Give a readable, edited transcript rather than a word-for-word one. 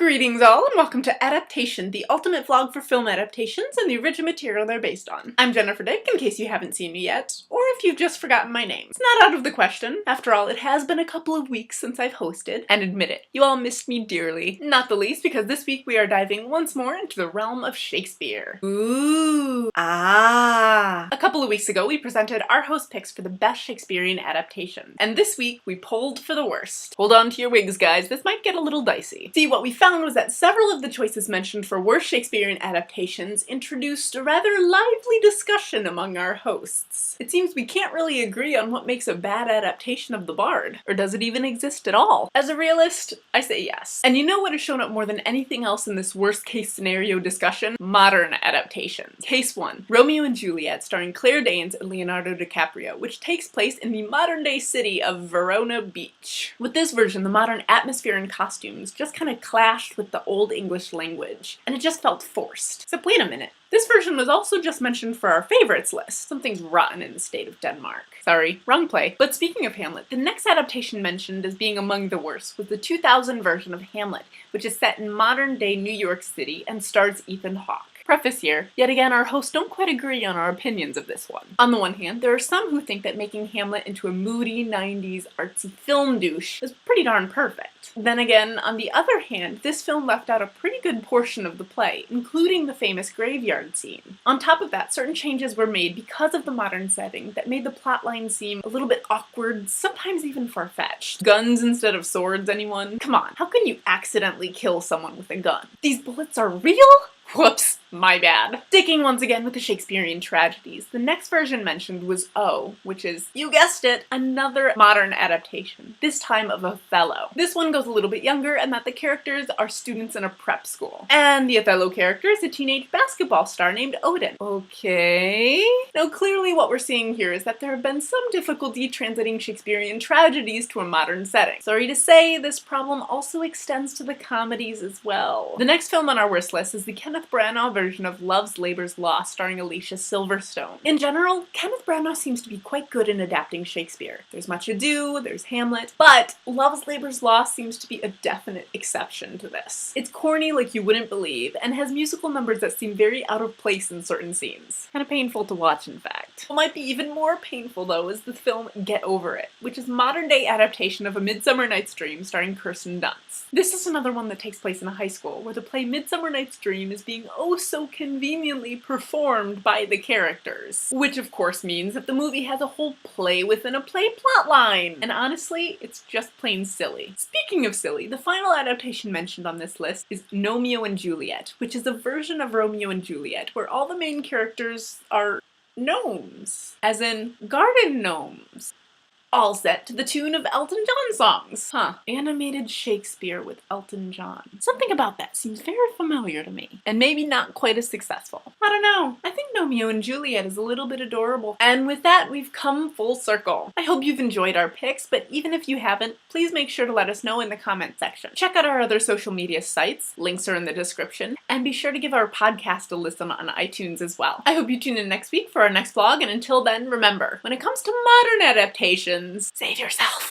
Greetings all, and welcome to Adaptation, the ultimate vlog for film adaptations and the original material they're based on. I'm Jennifer Dick, in case you haven't seen me yet, or if you've just forgotten my name. It's not out of the question. After all, it has been a couple of weeks since I've hosted, and admit it, you all missed me dearly. Not the least because this week we are diving once more into the realm of Shakespeare. Ooh. Ah. A couple of weeks ago, we presented our host picks for the best Shakespearean adaptation, and this week we pulled for the worst. Hold on to your wigs, guys, this might get a little dicey. See, what we found was that several of the choices mentioned for worst Shakespearean adaptations introduced a rather lively discussion among our hosts. It seems we can't really agree on what makes a bad adaptation of the Bard, or does it even exist at all? As a realist, I say yes. And you know what has shown up more than anything else in this worst case scenario discussion? Modern adaptations. Case 1, Romeo and Juliet, starring Claire Danes and Leonardo DiCaprio, which takes place in the modern-day city of Verona Beach. With this version, the modern atmosphere and costumes just kind of clashed with the Old English language, and it just felt forced. Except wait a minute. This version was also just mentioned for our favorites list. Something's rotten in the state of Denmark. Sorry, wrong play. But speaking of Hamlet, the next adaptation mentioned as being among the worst was the 2000 version of Hamlet, which is set in modern-day New York City and stars Ethan Hawke. Preface here, yet again our hosts don't quite agree on our opinions of this one. On the one hand, there are some who think that making Hamlet into a moody 90s artsy film douche is pretty darn perfect. Then again, on the other hand, this film left out a pretty good portion of the play, including the famous graveyard scene. On top of that, certain changes were made because of the modern setting that made the plotline seem a little bit awkward, sometimes even far-fetched. Guns instead of swords, anyone? Come on, how can you accidentally kill someone with a gun? These bullets are real? Whoops, my bad. Sticking once again with the Shakespearean tragedies, the next version mentioned was O, which is, you guessed it, another modern adaptation, this time of Othello. This one goes a little bit younger in that the characters are students in a prep school. And the Othello character is a teenage basketball star named Odin. Okay. Now clearly what we're seeing here is that there have been some difficulty translating Shakespearean tragedies to a modern setting. Sorry to say, this problem also extends to the comedies as well. The next film on our worst list is the Kenneth Branagh version of Love's Labour's Lost starring Alicia Silverstone. In general, Kenneth Branagh seems to be quite good in adapting Shakespeare. There's Much Ado, there's Hamlet, but Love's Labour's Lost seems to be a definite exception to this. It's corny like you wouldn't believe, and has musical numbers that seem very out of place in certain scenes. Kind of painful to watch, in fact. What might be even more painful, though, is the film Get Over It, which is a modern-day adaptation of A Midsummer Night's Dream starring Kirsten Dunst. This is another one that takes place in a high school, where the play Midsummer Night's Dream is being oh so conveniently performed by the characters. Which of course means that the movie has a whole play within a play plotline. And honestly, it's just plain silly. Speaking of silly, the final adaptation mentioned on this list is Romeo and Juliet, which is a version of Romeo and Juliet where all the main characters are gnomes. As in garden gnomes. All set to the tune of Elton John songs. Huh. Animated Shakespeare with Elton John. Something about that seems very familiar to me. And maybe not quite as successful. I don't know. I think Romeo and Juliet is a little bit adorable. And with that, we've come full circle. I hope you've enjoyed our picks, but even if you haven't, please make sure to let us know in the comment section. Check out our other social media sites. Links are in the description. And be sure to give our podcast a listen on iTunes as well. I hope you tune in next week for our next vlog, and until then, remember, when it comes to modern adaptations, save yourself.